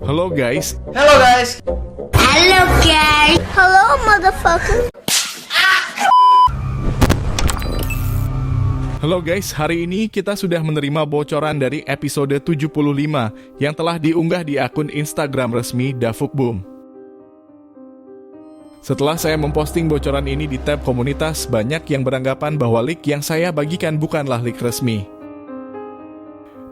Halo guys. Hello guys. Hello guys. Hello motherfucker. Halo guys, hari ini kita sudah menerima bocoran dari episode 75 yang telah diunggah di akun Instagram resmi Dafukboom. Setelah saya memposting bocoran ini di tab komunitas, banyak yang beranggapan bahwa leak yang saya bagikan bukanlah leak resmi.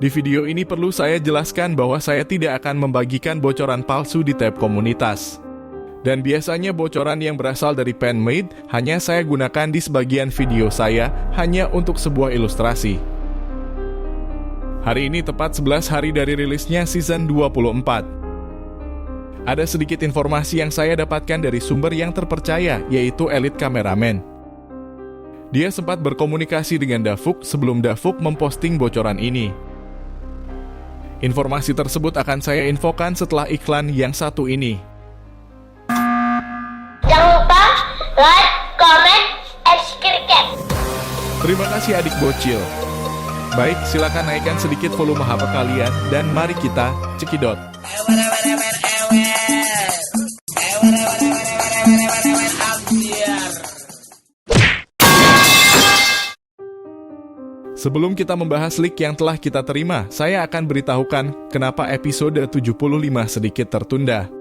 Di video ini perlu saya jelaskan bahwa saya tidak akan membagikan bocoran palsu di tab komunitas. Dan biasanya bocoran yang berasal dari fanmade hanya saya gunakan di sebagian video saya hanya untuk sebuah ilustrasi. Hari ini tepat 11 hari dari rilisnya season 24. Ada sedikit informasi yang saya dapatkan dari sumber yang terpercaya, yaitu Elite Cameraman. Dia sempat berkomunikasi dengan Dafuk sebelum Dafuk memposting bocoran ini. Informasi tersebut akan saya infokan setelah iklan yang satu ini. Jangan lupa like, comment, and subscribe. Terima kasih adik bocil. Baik, silakan naikkan sedikit volume HP kalian dan mari kita cekidot. Sebelum kita membahas leak yang telah kita terima, saya akan beritahukan kenapa episode 75 sedikit tertunda.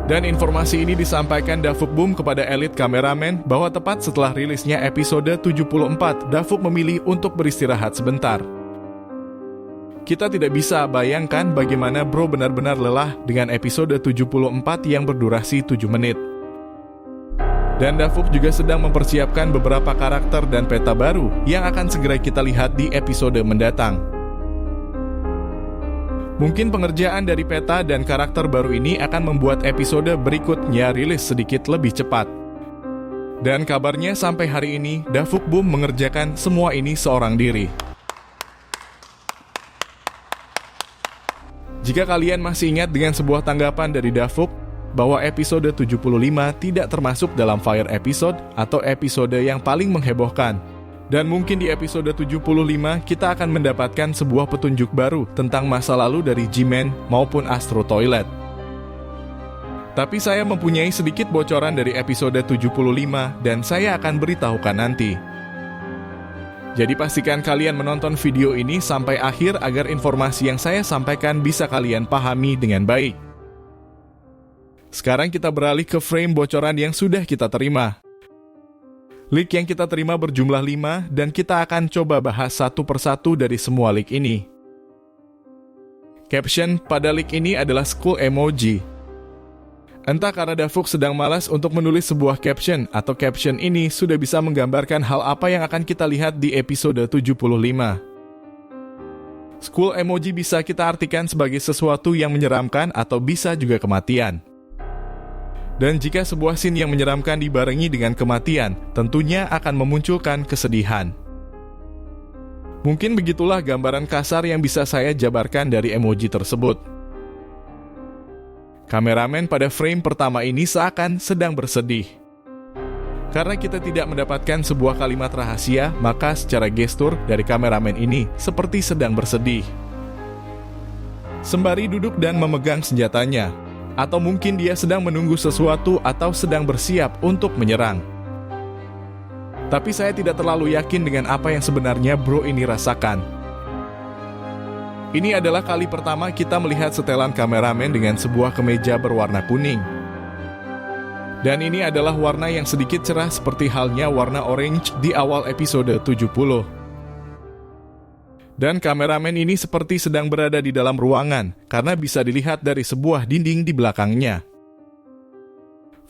Dan informasi ini disampaikan Dafukboom kepada Elite Cameraman bahwa tepat setelah rilisnya episode 74, Dafuk memilih untuk beristirahat sebentar. Kita tidak bisa bayangkan bagaimana bro benar-benar lelah dengan episode 74 yang berdurasi 7 menit. Dan Dafuk juga sedang mempersiapkan beberapa karakter dan peta baru yang akan segera kita lihat di episode mendatang. Mungkin pengerjaan dari peta dan karakter baru ini akan membuat episode berikutnya rilis sedikit lebih cepat. Dan kabarnya sampai hari ini, Dafukboom mengerjakan semua ini seorang diri. Jika kalian masih ingat dengan sebuah tanggapan dari Dafuk, bahwa episode 75 tidak termasuk dalam fire episode atau episode yang paling menghebohkan. Dan mungkin di episode 75 kita akan mendapatkan sebuah petunjuk baru tentang masa lalu dari G-Man maupun Astro Toilet. Tapi saya mempunyai sedikit bocoran dari episode 75 dan saya akan beritahukan nanti. Jadi pastikan kalian menonton video ini sampai akhir agar informasi yang saya sampaikan bisa kalian pahami dengan baik. Sekarang kita beralih ke frame bocoran yang sudah kita terima. Leak yang kita terima berjumlah 5 dan kita akan coba bahas satu persatu dari semua leak ini. Caption pada leak ini adalah school emoji. Entah karena Dafuk sedang malas untuk menulis sebuah caption atau caption ini sudah bisa menggambarkan hal apa yang akan kita lihat di episode 75. School emoji bisa kita artikan sebagai sesuatu yang menyeramkan atau bisa juga kematian. Dan jika sebuah scene yang menyeramkan dibarengi dengan kematian, tentunya akan memunculkan kesedihan. Mungkin begitulah gambaran kasar yang bisa saya jabarkan dari emoji tersebut. Kameramen pada frame pertama ini seakan sedang bersedih. Karena kita tidak mendapatkan sebuah kalimat rahasia, maka secara gestur dari kameramen ini seperti sedang bersedih. Sembari duduk dan memegang senjatanya. Atau mungkin dia sedang menunggu sesuatu atau sedang bersiap untuk menyerang. Tapi saya tidak terlalu yakin dengan apa yang sebenarnya bro ini rasakan. Ini adalah kali pertama kita melihat setelan kameramen dengan sebuah kemeja berwarna kuning. Dan ini adalah warna yang sedikit cerah seperti halnya warna orange di awal episode 70. Dan kameramen ini seperti sedang berada di dalam ruangan, karena bisa dilihat dari sebuah dinding di belakangnya.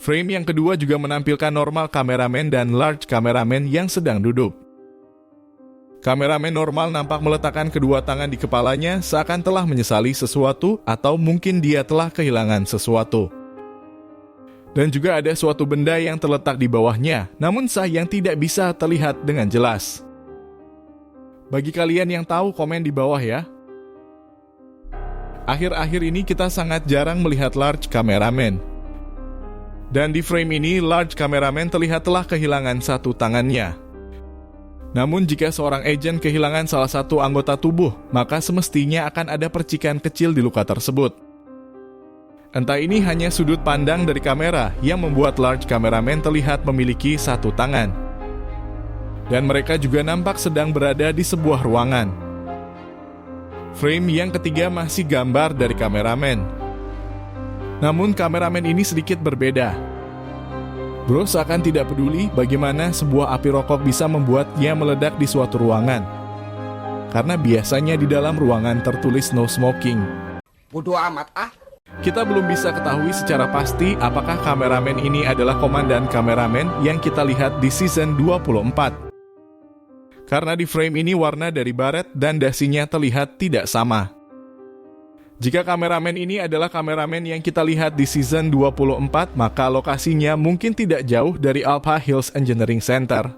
Frame yang kedua juga menampilkan normal kameramen dan large kameramen yang sedang duduk. Kameramen normal nampak meletakkan kedua tangan di kepalanya seakan telah menyesali sesuatu atau mungkin dia telah kehilangan sesuatu. Dan juga ada suatu benda yang terletak di bawahnya, namun sayang tidak bisa terlihat dengan jelas. Bagi kalian yang tahu, komen di bawah ya. Akhir-akhir ini kita sangat jarang melihat large cameraman. Dan di frame ini, large cameraman terlihat telah kehilangan satu tangannya. Namun jika seorang agen kehilangan salah satu anggota tubuh, maka semestinya akan ada percikan kecil di luka tersebut. Entah ini hanya sudut pandang dari kamera yang membuat large cameraman terlihat memiliki satu tangan. Dan mereka juga nampak sedang berada di sebuah ruangan. Frame yang ketiga masih gambar dari kameramen. Namun kameramen ini sedikit berbeda. Bro seakan tidak peduli bagaimana sebuah api rokok bisa membuatnya meledak di suatu ruangan. Karena biasanya di dalam ruangan tertulis no smoking. Bodoh amat ah. Kita belum bisa ketahui secara pasti apakah kameramen ini adalah komandan kameramen yang kita lihat di season 24. Karena di frame ini warna dari baret dan dasinya terlihat tidak sama. Jika kameramen ini adalah kameramen yang kita lihat di season 24, maka lokasinya mungkin tidak jauh dari Alpha Hills Engineering Center.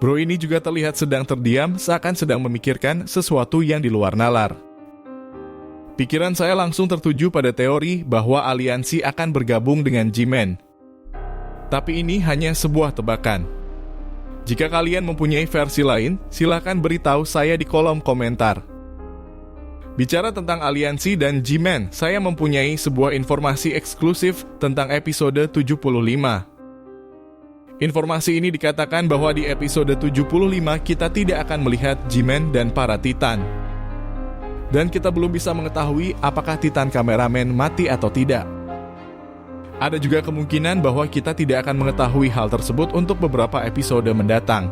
Bro ini juga terlihat sedang terdiam, seakan sedang memikirkan sesuatu yang di luar nalar. Pikiran saya langsung tertuju pada teori bahwa aliansi akan bergabung dengan G-Man. Tapi ini hanya sebuah tebakan. Jika kalian mempunyai versi lain, silakan beritahu saya di kolom komentar. Bicara tentang aliansi dan G-Man, saya mempunyai sebuah informasi eksklusif tentang episode 75. Informasi ini dikatakan bahwa di episode 75 kita tidak akan melihat G-Man dan para Titan. Dan kita belum bisa mengetahui apakah Titan kameramen mati atau tidak. Ada juga kemungkinan bahwa kita tidak akan mengetahui hal tersebut untuk beberapa episode mendatang.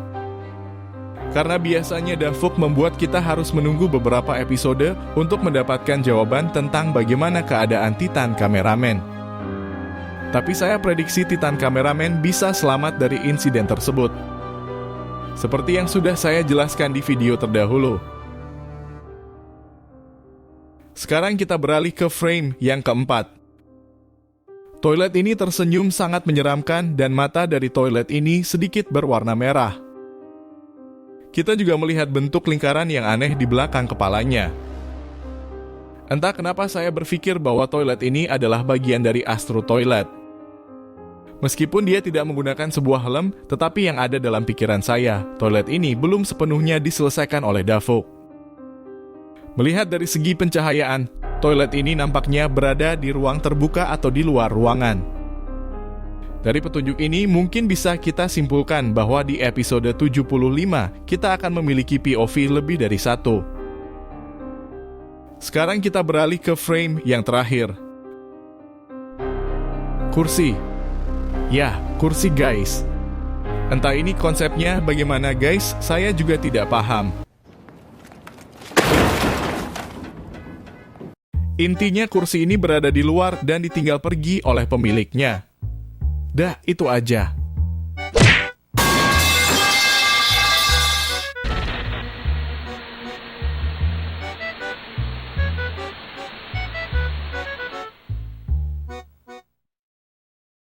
Karena biasanya Davuk membuat kita harus menunggu beberapa episode untuk mendapatkan jawaban tentang bagaimana keadaan Titan kameramen. Tapi saya prediksi Titan kameramen bisa selamat dari insiden tersebut. Seperti yang sudah saya jelaskan di video terdahulu. Sekarang kita beralih ke frame yang keempat. Toilet ini tersenyum sangat menyeramkan dan mata dari toilet ini sedikit berwarna merah. Kita juga melihat bentuk lingkaran yang aneh di belakang kepalanya. Entah kenapa saya berpikir bahwa toilet ini adalah bagian dari Astro Toilet. Meskipun dia tidak menggunakan sebuah helm, tetapi yang ada dalam pikiran saya, toilet ini belum sepenuhnya diselesaikan oleh Davuk. Melihat dari segi pencahayaan, toilet ini nampaknya berada di ruang terbuka atau di luar ruangan. Dari petunjuk ini mungkin bisa kita simpulkan bahwa di episode 75 kita akan memiliki POV lebih dari satu. Sekarang kita beralih ke frame yang terakhir. Kursi. Ya, kursi guys. Entah ini konsepnya bagaimana guys, saya juga tidak paham. Intinya kursi ini berada di luar dan ditinggal pergi oleh pemiliknya. Dah, itu aja.